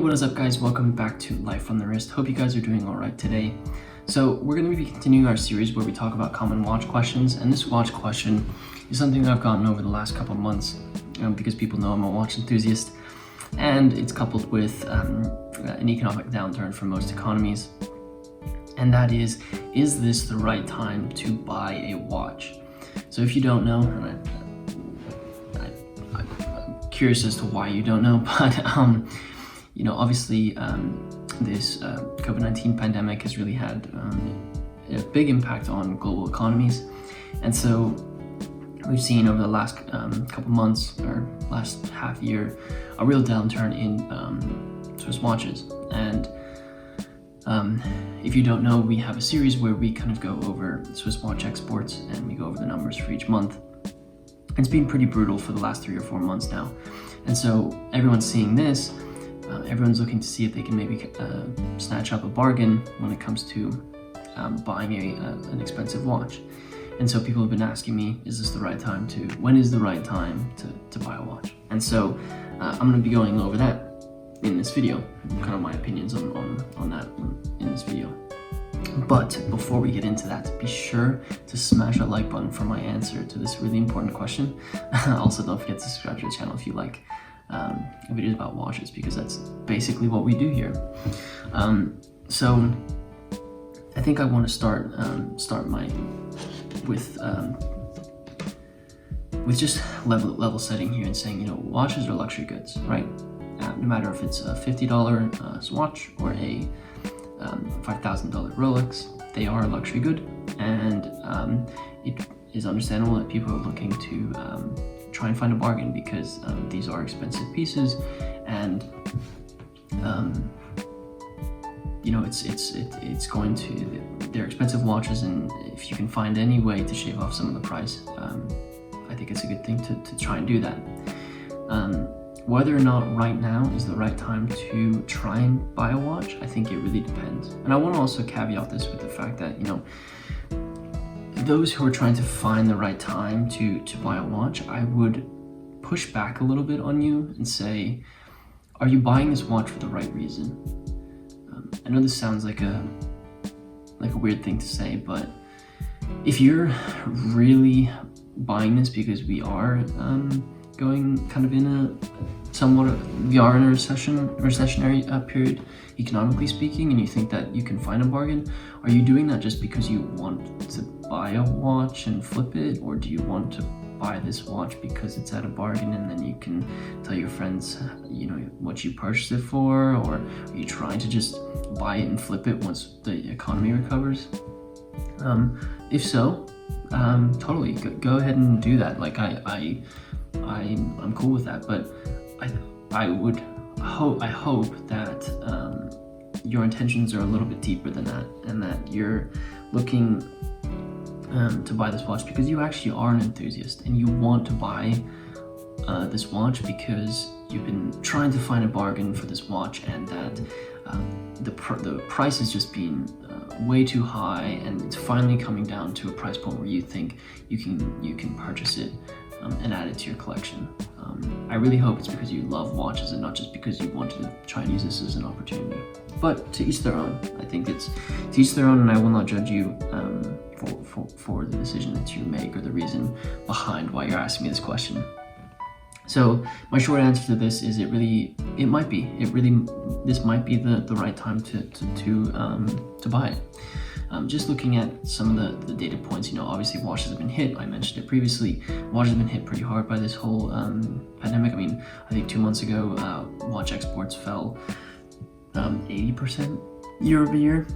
what is up guys? Welcome back to Life on the Wrist. Hope you guys are doing alright today. So we're going to be continuing our series where we talk about common watch questions, and this watch question is something that I've gotten over the last couple months because people know I'm a watch enthusiast, and it's coupled with an economic downturn for most economies, and that is this the right time to buy a watch? So if you don't know, and I'm curious as to why you don't know, but obviously this COVID-19 pandemic has really had a big impact on global economies, and so we've seen over the last couple months or last half year a real downturn in Swiss watches. And if you don't know, we have a series where we kind of go over Swiss watch exports and we go over the numbers for each month. It's been pretty brutal for the last 3 or 4 months now, and so everyone's seeing this. Everyone's looking to see if they can maybe snatch up a bargain when it comes to buying an expensive watch. And so people have been asking me, when is the right time to buy a watch? And so I'm going to be going over that in this video, kind of my opinions on that in this video. But before we get into that, be sure to smash that like button for my answer to this really important question. Also, don't forget to subscribe to the channel if you like videos about watches, because that's basically what we do here. So I think I want to start with just level setting here and saying, watches are luxury goods, right? No matter if it's a $50 watch or a $5,000 Rolex, they are a luxury good, and it is understandable that people are looking to try and find a bargain because these are expensive pieces, and they're expensive watches, and if you can find any way to shave off some of the price, I think it's a good thing to try and do that. Whether or not right now is the right time to try and buy a watch, I think it really depends. And I want to also caveat this with the fact that those who are trying to find the right time to buy a watch, I would push back a little bit on you and say, are you buying this watch for the right reason? I know this sounds like a weird thing to say, but if you're really buying this because we are going kind of in a recessionary period, economically speaking, and you think that you can find a bargain, are you doing that just because you want to buy a watch and flip it, or do you want to buy this watch because it's at a bargain and then you can tell your friends what you purchased it for? Or are you trying to just buy it and flip it once the economy recovers? If so, totally go ahead and do that. Like I'm cool with that, but I hope that your intentions are a little bit deeper than that, and that you're looking to buy this watch because you actually are an enthusiast and you want to buy this watch because you've been trying to find a bargain for this watch, and that the price has just been way too high, and it's finally coming down to a price point where you think you can purchase it and add it to your collection. I really hope it's because you love watches and not just because you want to try and use this as an opportunity. But to each their own. I think it's to each their own, and I will not judge you for the decision that you make or the reason behind why you're asking me this question. So my short answer to this is this might be the right time to buy it. Just looking at some of the data points, obviously watches have been hit. I mentioned it previously. Watches have been hit pretty hard by this whole pandemic. I mean, I think 2 months ago, watch exports fell 80% year over year.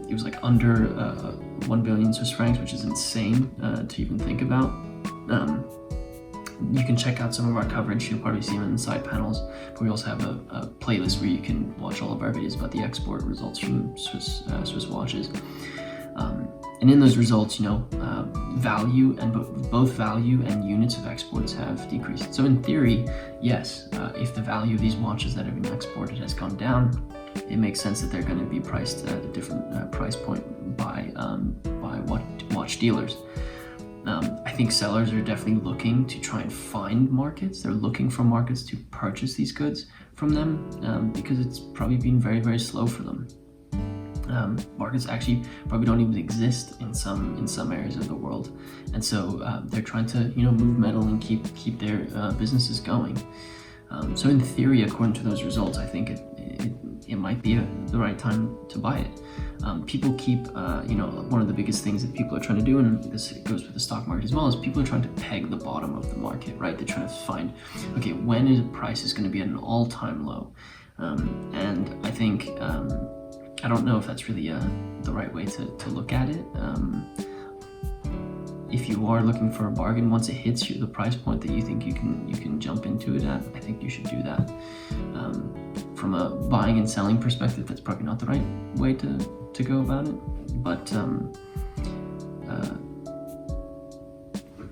It was like under 1 billion Swiss francs, which is insane to even think about. You can check out some of our coverage. You'll probably see them in the side panels, but we also have a playlist where you can watch all of our videos about the export results from Swiss watches. And in those results, value and both value and units of exports have decreased. So in theory, yes, if the value of these watches that have been exported has gone down, it makes sense that they're going to be priced at a different price point by watch dealers. I think sellers are definitely looking to try and find markets. They're looking for markets to purchase these goods from them, because it's probably been very, very slow for them. Markets actually probably don't even exist in some areas of the world, and so they're trying to move metal and keep their businesses going. So in theory, according to those results, I think it might be the right time to buy it. People keep, one of the biggest things that people are trying to do, and this goes with the stock market as well, is people are trying to peg the bottom of the market, right? They're trying to find, okay, when is the price is going to be at an all-time low? And I think, I don't know if that's really the right way to look at it. If you are looking for a bargain, once it hits the price point that you think you can jump into it at, I think you should do that. From a buying and selling perspective, that's probably not the right way to go about it. But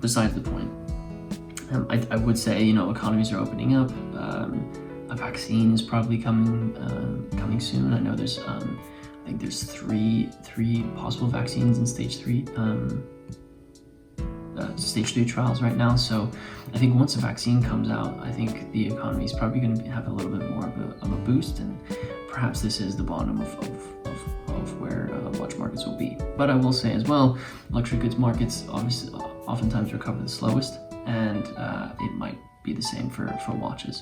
besides the point, I would say economies are opening up. A vaccine is probably coming soon. I know there's I think there's three possible vaccines in stage 3 trials right now. So I think once a vaccine comes out, I think the economy is probably going to have a little bit more of a boost, and perhaps this is the bottom of where watch markets will be. But I will say as well, luxury goods markets obviously oftentimes recover the slowest, and it might be the same for watches.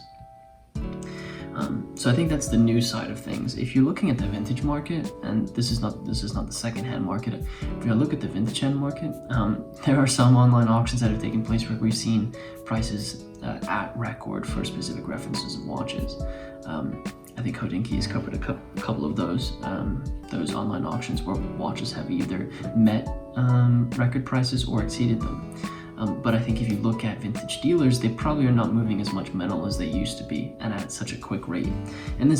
So I think that's the new side of things. If you're looking at the vintage market, and this is not the secondhand market, if you look at the vintage hand market, there are some online auctions that have taken place where we've seen prices at record for specific references of watches. I think Hodinkee has covered a couple of those online auctions where watches have either met record prices or exceeded them. But I think if you look at vintage dealers, they probably are not moving as much metal as they used to be, and at such a quick rate. And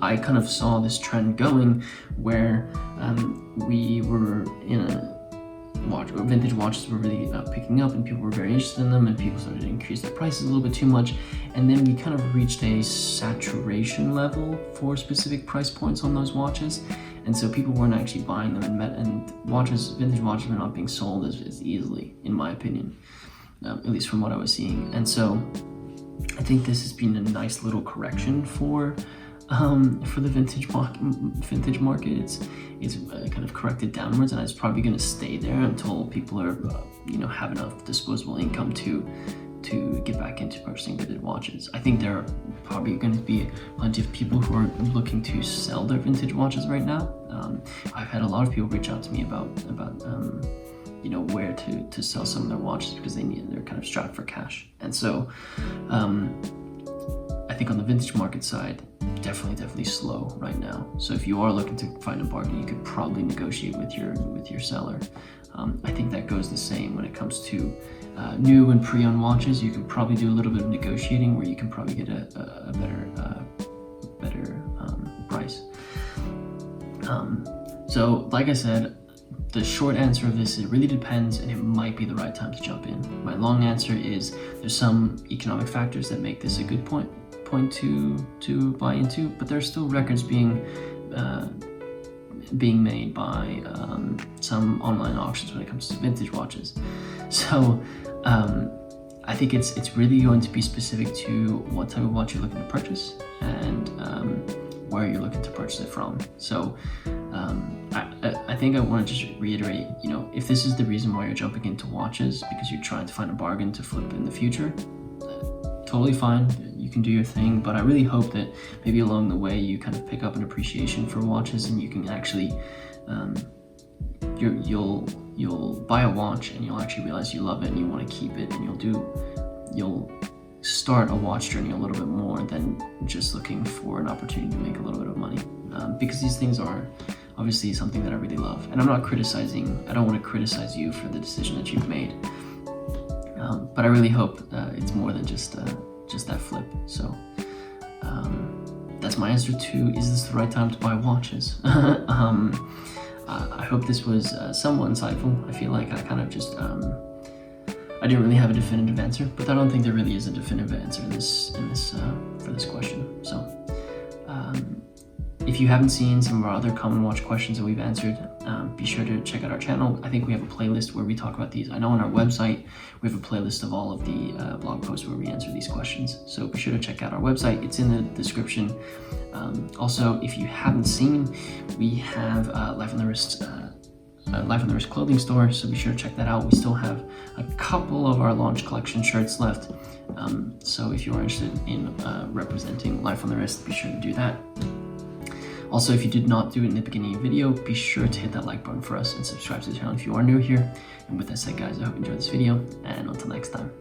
I kind of saw this trend going where we were in vintage watches were really picking up, and people were very interested in them, and people started to increase their prices a little bit too much, and then we kind of reached a saturation level for specific price points on those watches. And so people weren't actually buying them, and vintage watches were not being sold as easily, in my opinion, at least from what I was seeing. And so I think this has been a nice little correction for the vintage market. It's kind of corrected downwards, and it's probably going to stay there until people are have enough disposable income to get back into purchasing vintage watches. I think there are probably going to be plenty of people who are looking to sell their vintage watches right now. I've had a lot of people reach out to me about where to sell some of their watches because they're kind of strapped for cash. And so I think on the vintage market side, definitely slow right now. So if you are looking to find a bargain, you could probably negotiate with your seller. I think that goes the same when it comes to new and pre-owned watches. You can probably do a little bit of negotiating where you can probably get a better price. So like I said, the short answer of this, it really depends, and it might be the right time to jump in. My long answer is there's some economic factors that make this a good point to buy into, but there's still records being made by some online auctions when it comes to vintage watches. So I think it's really going to be specific to what type of watch you're looking to purchase and where you're looking to purchase it from. So I think I want to just reiterate, if this is the reason why you're jumping into watches because you're trying to find a bargain to flip in the future, totally fine. You can do your thing, but I really hope that maybe along the way you kind of pick up an appreciation for watches, and you can actually you'll buy a watch and you'll actually realize you love it and you want to keep it, and you'll start a watch journey a little bit more than just looking for an opportunity to make a little bit of money, because these things are obviously something that I really love, and I don't want to criticize you for the decision that you've made, but I really hope it's more than just that flip. So that's my answer to, is this the right time to buy watches? I hope this was somewhat insightful. I feel like I kind of just I didn't really have a definitive answer, but I don't think there really is a definitive answer in this for this question. So If you haven't seen some of our other common watch questions that we've answered, be sure to check out our channel. I think we have a playlist where we talk about these. I know on our website, we have a playlist of all of the blog posts where we answer these questions. So be sure to check out our website. It's in the description. Also, if you haven't seen, we have Life on the Wrist clothing store, so be sure to check that out. We still have a couple of our launch collection shirts left. So if you're interested in representing Life on the Wrist, be sure to do that. Also, if you did not do it in the beginning of the video, be sure to hit that like button for us and subscribe to the channel if you are new here. And with that said, guys, I hope you enjoyed this video, and until next time.